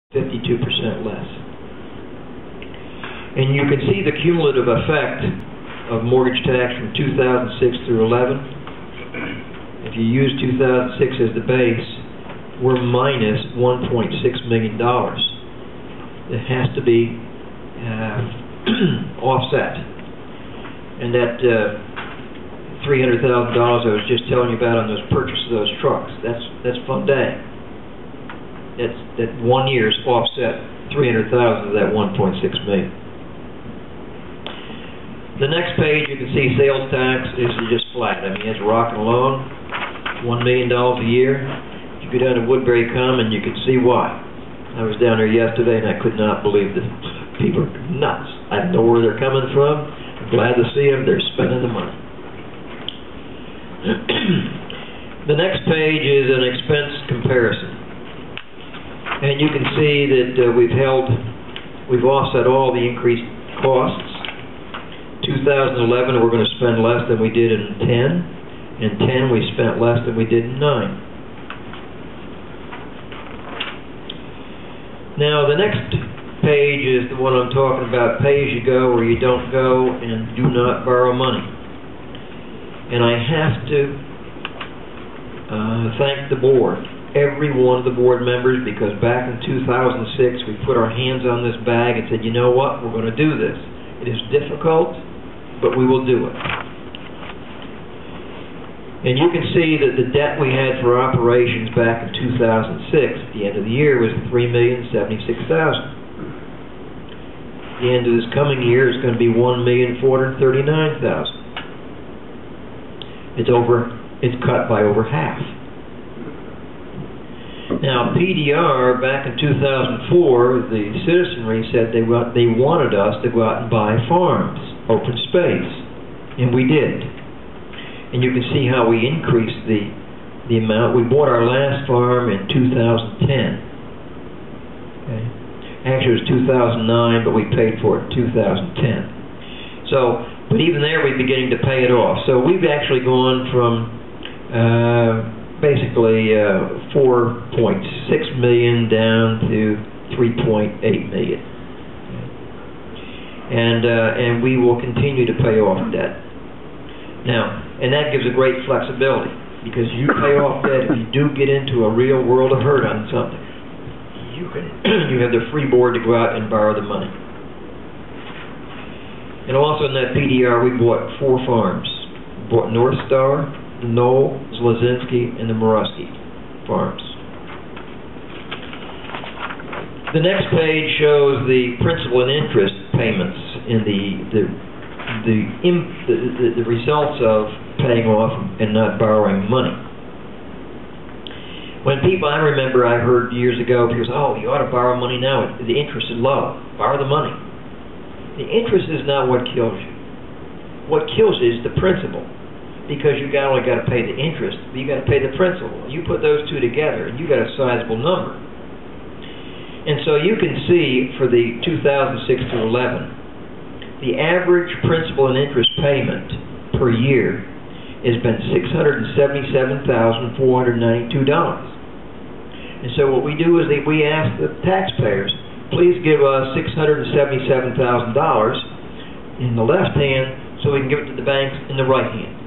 52% less. And you can see the cumulative effect of mortgage tax from 2006 through 11. If you use 2006 as the base, we're minus $1.6 million. It has to be offset. And that $300,000 I was just telling you about on those purchase of those trucks, that's Funday. That 1 year's offset 300,000 of that 1.6 million. The next page, you can see sales tax is just flat. I mean, it's rocking along, $1 million a year. You go down to Woodbury Common, you can see why. I was down there yesterday, and I could not believe that people are nuts. I don't know where they're coming from. I'm glad to see them. They're spending the money. The next page is an expense comparison. And you can see that we've offset all the increased costs. 2011, we're going to spend less than we did in 10. In 10, we spent less than we did in 9. Now, the next page is the one I'm talking about, pay-as-you-go, where you don't go and do not borrow money. And I have to thank the board, every one of the board members, because back in 2006, we put our hands on this bag and said, you know what, we're going to do this. It is difficult, but we will do it. And you can see that the debt we had for operations back in 2006, at the end of the year, was $3,076,000. The end of this coming year is going to be $1,439,000. It's cut by over half. Now, PDR, back in 2004, the citizenry said they wanted us to go out and buy farms, open space, and we did. And you can see how we increased the amount. We bought our last farm in 2010. Okay. Actually, it was 2009, but we paid for it in 2010. So, but even there, we're beginning to pay it off. So we've actually gone from basically 4.6 million down to 3.8 million. And we will continue to pay off debt. Now, and that gives a great flexibility, because you pay off debt if you do get into a real world of hurt on something. You have the free board to go out and borrow the money. And also in that PDR, we bought 4 farms. We bought North Star, the Knoll, Zlazinski, and the Morusky farms. The next page shows the principal and interest payments in the results of paying off and not borrowing money. When I remember I heard years ago, people say, oh, you ought to borrow money now, the interest is low, borrow the money. The interest is not what kills you. What kills you is the principal, because you only got to pay the interest, but you got to pay the principal. You put those two together, and you got a sizable number. And so you can see for the 2006 to 11, the average principal and interest payment per year has been $677,492. And so what we do is we ask the taxpayers, please give us $677,000 in the left hand so we can give it to the banks in the right hand.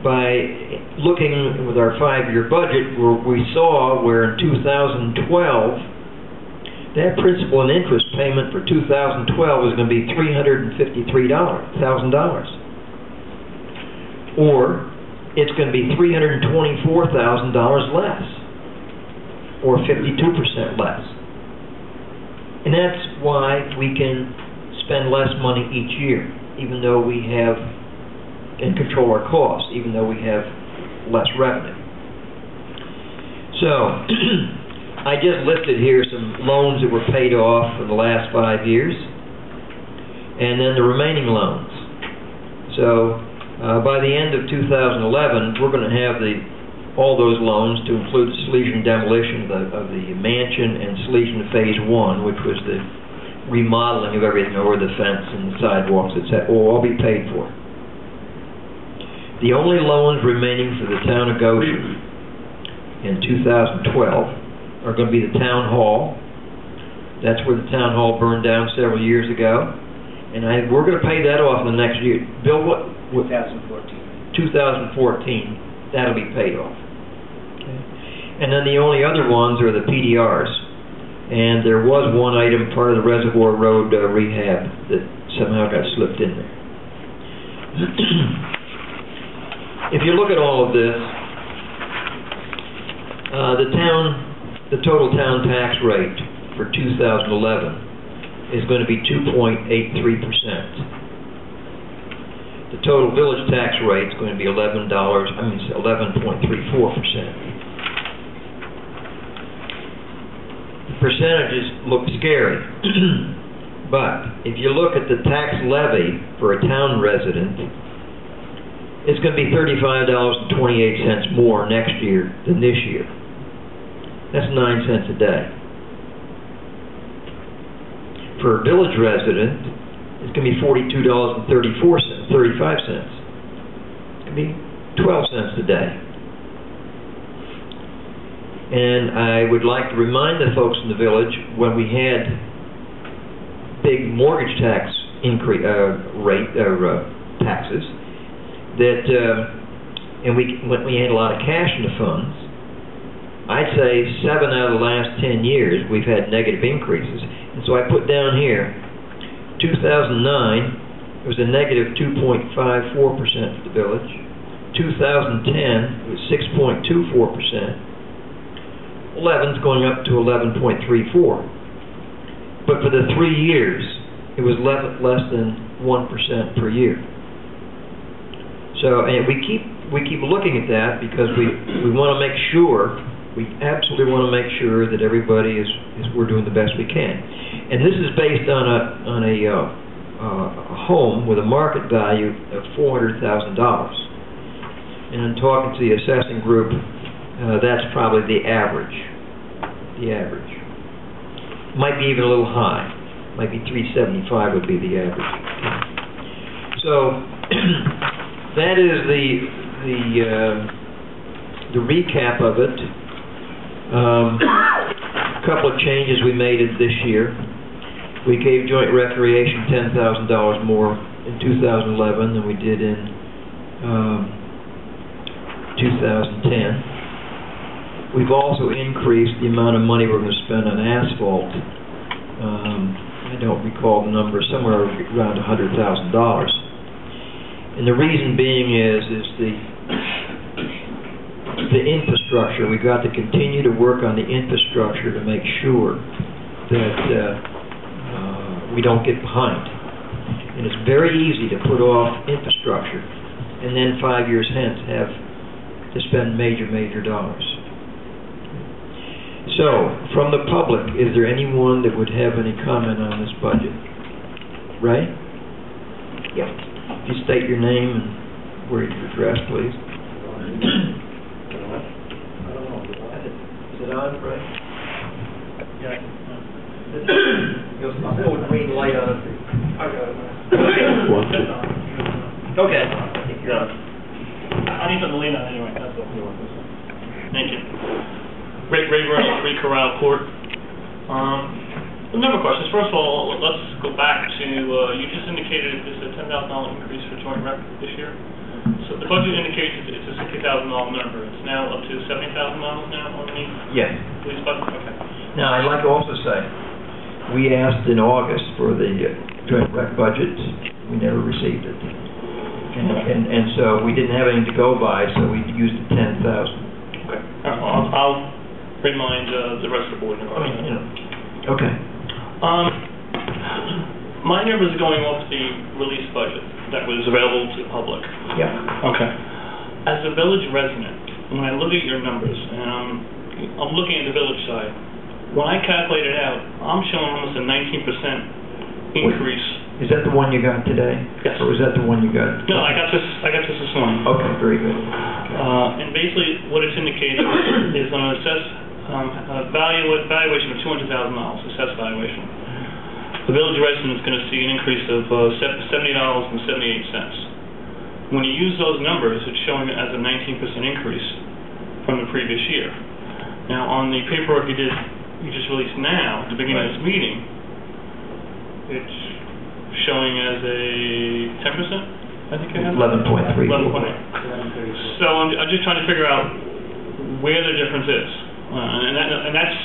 By looking with our 5-year budget, we saw where in 2012, that principal and interest payment for 2012 was going to be $353,000. Or it's going to be $324,000 less, or 52% less. And that's why we can spend less money each year, even though we have and control our costs, even though we have less revenue. So, I just listed here some loans that were paid off for the last 5 years, and then the remaining loans. So, by the end of 2011, we're going to have all those loans to include the Salesian demolition of the mansion and Salesian Phase 1, which was the remodeling of everything over the fence and the sidewalks, etc., will all be paid for. The only loans remaining for the town of Goshen in 2012 are going to be the town hall. That's where the town hall burned down several years ago, and we're going to pay that off in the next year. Bill, what? 2014. 2014, that'll be paid off. Okay. And then the only other ones are the PDRs, and there was one item, part of the Reservoir Road rehab, that somehow got slipped in there. If you look at all of this, the total town tax rate for 2011 is going to be 2.83%. The total village tax rate is going to be 11.34%. The percentages look scary, but if you look at the tax levy for a town resident, it's going to be $35.28 more next year than this year. That's 9 cents a day. For a village resident, it's going to be $42.35. It's going to be 12 cents a day. And I would like to remind the folks in the village, when we had big mortgage tax increase taxes, that when we had a lot of cash in the funds, I'd say 7 out of the last 10 years we've had negative increases. And so I put down here, 2009 it was a negative 2.54% for the village. 2010 it was 6.24%. 11's going up to 11.34. But for the 3 years it was less than 1% per year. So, and we keep looking at that because we want to make sure, we absolutely want to make sure that everybody we're doing the best we can. And this is based on a home with a market value of $400,000. And in talking to the assessing group, that's probably the average. The average. Might be even a little high. Might be 375 would be the average. So that is the recap of it. A couple of changes we made this year. We gave Joint Recreation $10,000 more in 2011 than we did in 2010. We've also increased the amount of money we're going to spend on asphalt. I don't recall the number, somewhere around $100,000. And the reason being is the infrastructure. We've got to continue to work on the infrastructure to make sure that we don't get behind. And it's very easy to put off infrastructure and then 5 years hence have to spend major dollars. So, from the public, is there anyone that would have any comment on this budget? Ray? Yeah. If you state your name and where you're addressed, please. Is it on, Ray? Yeah. I'll put a green light on it. Okay. You're on. I need something to lean on anyway. That's what we want. Thank you. Ray Burns, 3 Corral Court. A number of questions. First of all, let's go back to, you just indicated there's a $10,000 increase for joint rec this year. So the budget indicates it's a $60,000 number. It's now up to $70,000 now on the police budget? Okay. Now, I'd like to also say, we asked in August for the joint rec budget. We never received it. And so we didn't have anything to go by, so we used the $10,000. Okay. I'll remind the rest of the board. Okay. My numbers are going off the release budget that was available to the public. Yeah. Okay. As a village resident, when I look at your numbers, and I'm looking at the village side, when I calculate it out, I'm showing almost a 19% increase. Is that the one you got today? Yes. Or is that the one you got? No, I got this morning. Okay, very good. Okay. And basically, what it's indicating is on an assessed valuation of $200,000, assessed valuation. The village resident is going to see an increase of $70.78. When you use those numbers, it's showing it as a 19% increase from the previous year. Now, on the paperwork you just released now, at the beginning of this meeting, it's showing as a 10%, I think it has? 11.3. 11.8. So I'm just trying to figure out where the difference is. And that's